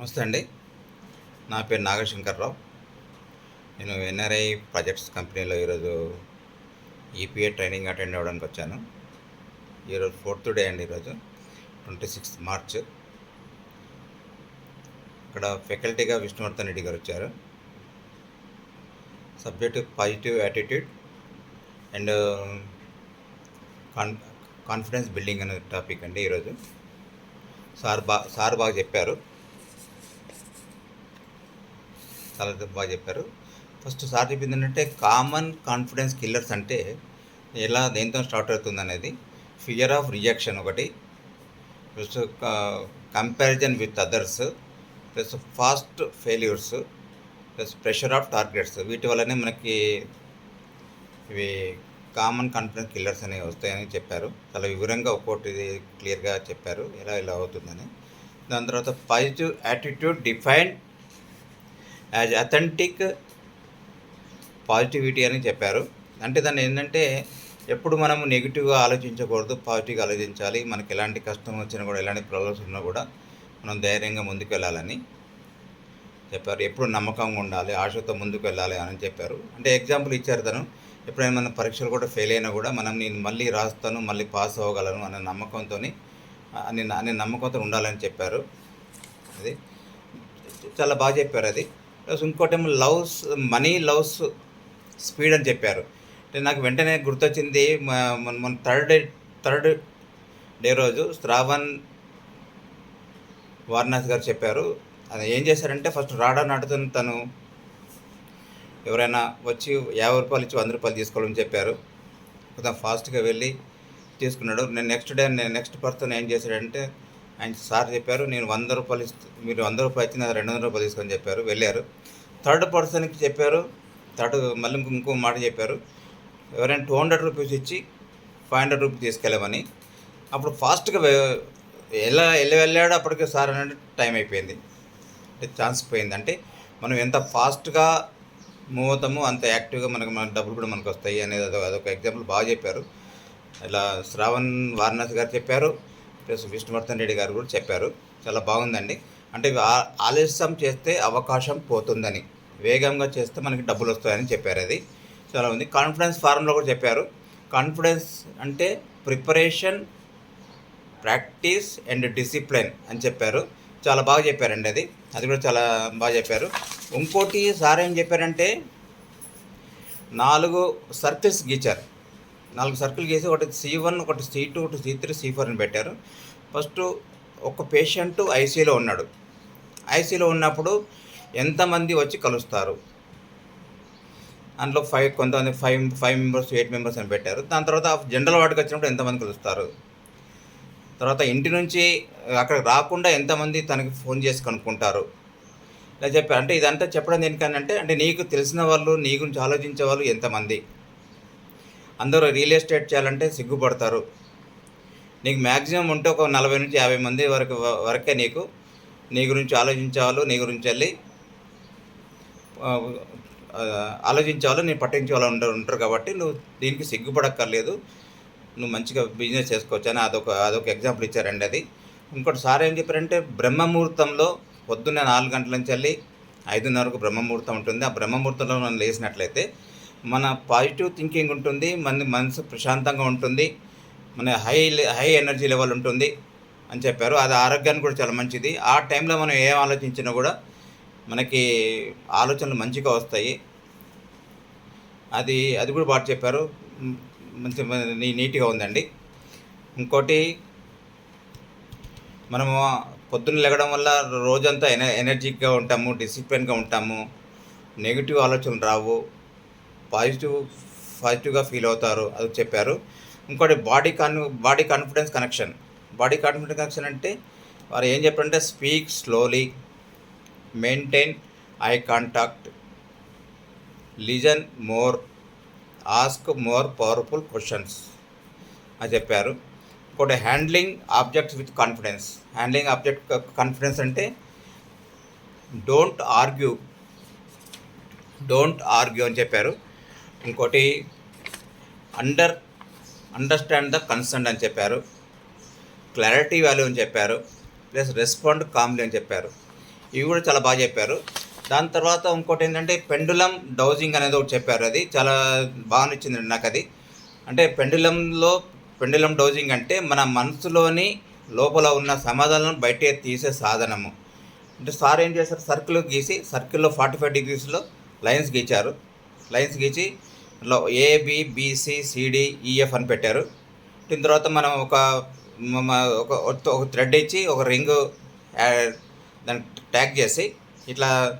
నమస్తే అండి. నా పేరు నాగశంకర్రావు. నేను ఎన్ఆర్ఐ ప్రాజెక్ట్స్ కంపెనీలో ఈరోజు ఈపీఏ ట్రైనింగ్ అటెండ్ అవ్వడానికి వచ్చాను. ఈరోజు 4th డే అండి. ఈరోజు 26th మార్చ్. ఇక్కడ ఫ్యాకల్టీగా విష్ణువర్ధన్ రెడ్డి గారు వచ్చారు. Subject positive attitude and confidence building అనే టాపిక్ అండి. ఈరోజు సార్ బాగా చెప్పారు. చాలా బాగా చెప్పారు. ఫస్ట్ సార్ చెప్పింది ఏంటంటే కామన్ కాన్ఫిడెన్స్ కిల్లర్స్ అంటే ఎలా దేంతో స్టార్ట్ అవుతుంది అనేది. ఫియర్ ఆఫ్ రిజెక్షన్ ఒకటి, plus comparison with others, plus fast failures, plus pressure of targets. వీటి వల్లనే మనకి ఇవి కామన్ కాన్ఫిడెన్స్ కిల్లర్స్ అనేవి వస్తాయని చెప్పారు. చాలా వివరంగా ఒక్కోటి క్లియర్గా చెప్పారు ఎలా అవుతుందని. దాని తర్వాత positive attitude defined as authentic positivity అని చెప్పారు. అంటే దాన్ని ఏంటంటే ఎప్పుడు మనం నెగిటివ్గా ఆలోచించకూడదు, పాజిటివ్గా ఆలోచించాలి. మనకి ఎలాంటి కష్టం వచ్చినా కూడా, ఎలాంటి ప్రాబ్లమ్స్ ఉన్నా కూడా మనం ధైర్యంగా ముందుకు వెళ్ళాలని చెప్పారు. ఎప్పుడు నమ్మకంగా ఉండాలి, ఆశతో ముందుకు వెళ్ళాలి అని చెప్పారు. అంటే ఎగ్జాంపుల్ ఇచ్చారు తను. ఎప్పుడైనా మన పరీక్షలు కూడా ఫెయిల్ అయినా కూడా నేను మళ్ళీ రాస్తాను, మళ్ళీ పాస్ అవ్వగలను అనే నమ్మకంతో ఉండాలని చెప్పారు. అది చాలా బాగా చెప్పారు. అది ప్లస్ ఇంకోటేమో మనీ లవ్స్ స్పీడ్ అని చెప్పారు. అంటే నాకు వెంటనే గుర్తొచ్చింది, మన థర్డ్ డే రోజు శ్రావణ్ వారణాసి గారు చెప్పారు. అది ఏం చేశారంటే ఫస్ట్ రాడా నాటుతున్న తను ఎవరైనా వచ్చి 50 రూపాయలు ఇచ్చి 100 రూపాయలు తీసుకోవాలని చెప్పారు. కొంచెం ఫాస్ట్గా వెళ్ళి తీసుకున్నాడు. నెక్స్ట్ పర్సన్ ఏం చేశాడంటే ఆయన సార్ చెప్పారు, నేను 100 రూపాయలు మీరు 100 రూపాయలు ఇచ్చి 200 రూపాయలు తీసుకొని చెప్పారు. వెళ్ళారు. థర్డ్ పర్సన్కి చెప్పారు, మళ్ళీ ఇంకో మాట చెప్పారు, ఎవరైనా 200 రూపీస్ ఇచ్చి 500 రూపీస్ తీసుకెళ్ళమని. అప్పుడు ఫాస్ట్గా వెళ్ళాడు. అప్పటికే సార్ అన్నట్టు టైం అయిపోయింది, అంటే ఛాన్స్ పోయింది. అంటే మనం ఎంత ఫాస్ట్గా మూవ్ అవుతామో అంత యాక్టివ్గా మన డబ్బులు కూడా మనకు వస్తాయి అనేది అదొక ఎగ్జాంపుల్ బాగా చెప్పారు. ఇలా శ్రావణ్ వారణాసి గారు చెప్పారు, ప్లస్ విష్ణువర్ధన్ రెడ్డి గారు కూడా చెప్పారు. చాలా బాగుందండి. అంటే ఆలస్యం చేస్తే అవకాశం పోతుందని, వేగంగా చేస్తే మనకి డబ్బులు వస్తాయని చెప్పారు. అది చాలా ఉంది. కాన్ఫిడెన్స్ ఫార్ములా కూడా చెప్పారు. కాన్ఫిడెన్స్ అంటే ప్రిపరేషన్, ప్రాక్టీస్ అండ్ డిసిప్లిన్ అని చెప్పారు. చాలా బాగా చెప్పారండి. అది కూడా చాలా బాగా చెప్పారు. ఇంకోటి సార్ ఏం చెప్పారంటే 4 సర్కిల్స్ గీచారు. 4 సర్కిల్ గీసి ఒకటి C1, ఒకటి C2, ఒకటి C3, C4 అని పెట్టారు. ఫస్ట్ ఒక పేషెంట్ ఐసీయూలో ఉన్నాడు. ఐసీయూలో ఉన్నప్పుడు ఎంతమంది వచ్చి కలుస్తారు, అందులో కొంతమంది 5 మెంబర్స్, 8 మెంబర్స్ అని పెట్టారు. దాని తర్వాత జనరల్ వార్డుకి వచ్చినప్పుడు ఎంతమంది కలుస్తారు, తర్వాత ఇంటి నుంచి అక్కడికి రాకుండా ఎంతమంది తనకి ఫోన్ చేసి కనుక్కుంటారు, ఇలా చెప్పారు. అంటే ఇదంతా చెప్పడం దేనికనంటే, అంటే నీకు తెలిసిన వాళ్ళు, నీ గురించి ఆలోచించే వాళ్ళు ఎంతమంది. అందరూ రియల్ ఎస్టేట్ చేయాలంటే సిగ్గుపడతారు. నీకు మ్యాక్సిమం ఉంటే ఒక 40 నుంచి 50 మంది వరకే నీ గురించి ఆలోచించేవాళ్ళు, నీ గురించి వెళ్ళి ఆలోచించేవాళ్ళు, నేను పట్టించే వాళ్ళు ఉంటారు. కాబట్టి నువ్వు దీనికి సిగ్గుపడక్కర్లేదు, నువ్వు మంచిగా బిజినెస్ చేసుకోవచ్చు అని అదొక ఎగ్జాంపుల్ ఇచ్చారండి. అది ఇంకోటి సార్ ఏం చెప్పారంటే, బ్రహ్మముహూర్తంలో పొద్దున్నే 4 గంటల నుంచి వెళ్ళి 5:30కు బ్రహ్మముహూర్తం ఉంటుంది. ఆ బ్రహ్మముహూర్తంలో మనం లేచినట్లయితే మన పాజిటివ్ థింకింగ్ ఉంటుంది, మనసు ప్రశాంతంగా ఉంటుంది, మన హై ఎనర్జీ లెవెల్ ఉంటుంది అని చెప్పారు. అది ఆరోగ్యానికి కూడా చాలా మంచిది. ఆ టైంలో మనం ఏం ఆలోచించినా కూడా మనకి ఆలోచనలు మంచిగా వస్తాయి. అది కూడా బాగా చెప్పారు. మంచి నీట్గా ఉందండి. ఇంకోటి, మనము పొద్దున్న లెగడం వల్ల రోజంతా ఎనర్జిక్గా ఉంటాము, డిసిప్లిన్గా ఉంటాము, నెగిటివ్ ఆలోచనలు రావు, పాజిటివ్గా ఫీల్ అవుతారు, అది చెప్పారు. ఇంకోటి body confidence connection. Body confidence connection అంటే వారు ఏం చెప్పారంటే, speak slowly, maintain eye contact, listen more, ask more powerful questions అని చెప్పారు. ఇంకోటి handling objects with confidence. Handling object confidence అంటే డోంట్ ఆర్గ్యూ అని చెప్పారు. ఇంకోటి అండర్స్టాండ్ ద కన్సర్న్ అని చెప్పారు. క్లారిటీ వాల్యూ అని చెప్పారు. ప్లస్ రెస్పాండ్ కామ్లీ అని చెప్పారు. ఇవి కూడా చాలా బాగా చెప్పారు. దాని తర్వాత ఇంకోటి ఏంటంటే పెండులం డౌజింగ్ అనేది ఒకటి చెప్పారు. అది చాలా బాగా నచ్చిందండి నాకు అది. అంటే పెండులం డౌజింగ్ అంటే మన మనసులోని లోపల ఉన్న సమాధానం బయట తీసే సాధనము. అంటే సార్ ఏం చేశారు, సర్కిల్లో 45 డిగ్రీస్లో లైన్స్ గీచారు. లైన్స్ గీచి ABBCCDEF అని పెట్టారు. దీని తర్వాత మనం ఒక థ్రెడ్ ఇచ్చి ఒక రింగ్ దాన్ని ట్యాగ్ చేసి ఇట్లా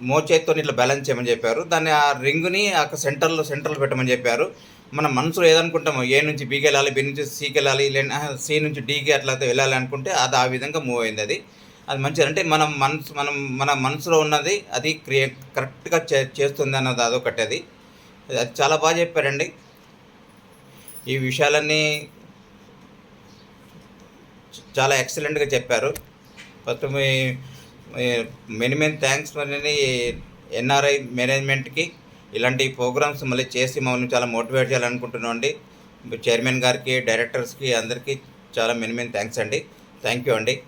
మోచేతితో ఇట్లా బ్యాలెన్స్ చేయమని చెప్పారు. దాన్ని ఆ రింగ్ని సెంటర్లో పెట్టమని చెప్పారు. మన మనసులో ఏదనుకుంటామో ఏ నుంచి బీకి వెళ్ళాలి, బి నుంచి సికి వెళ్ళాలి, సి నుంచి డీకి అట్లా వెళ్ళాలి అనుకుంటే అది ఆ విధంగా మూవ్ అయింది. అది మంచిది. అంటే మన మనసులో ఉన్నది అది కరెక్ట్గా చేస్తుంది అన్నది అదొకటి. అది చాలా బాగా చెప్పారండి. ఈ విషయాలన్నీ చాలా ఎక్సలెంట్గా చెప్పారు. ఫస్ట్ మెనీ థ్యాంక్స్ మరి ఎన్ఆర్ఐ మేనేజ్మెంట్కి ఇలాంటి ప్రోగ్రామ్స్ మళ్ళీ చేసి మమ్మల్ని చాలా మోటివేట్ చేయాలనుకుంటున్నాం అండి. చైర్మన్ గారికి, డైరెక్టర్స్కి అందరికీ చాలా మెనీ థ్యాంక్స్ అండి. థ్యాంక్ యూ అండి.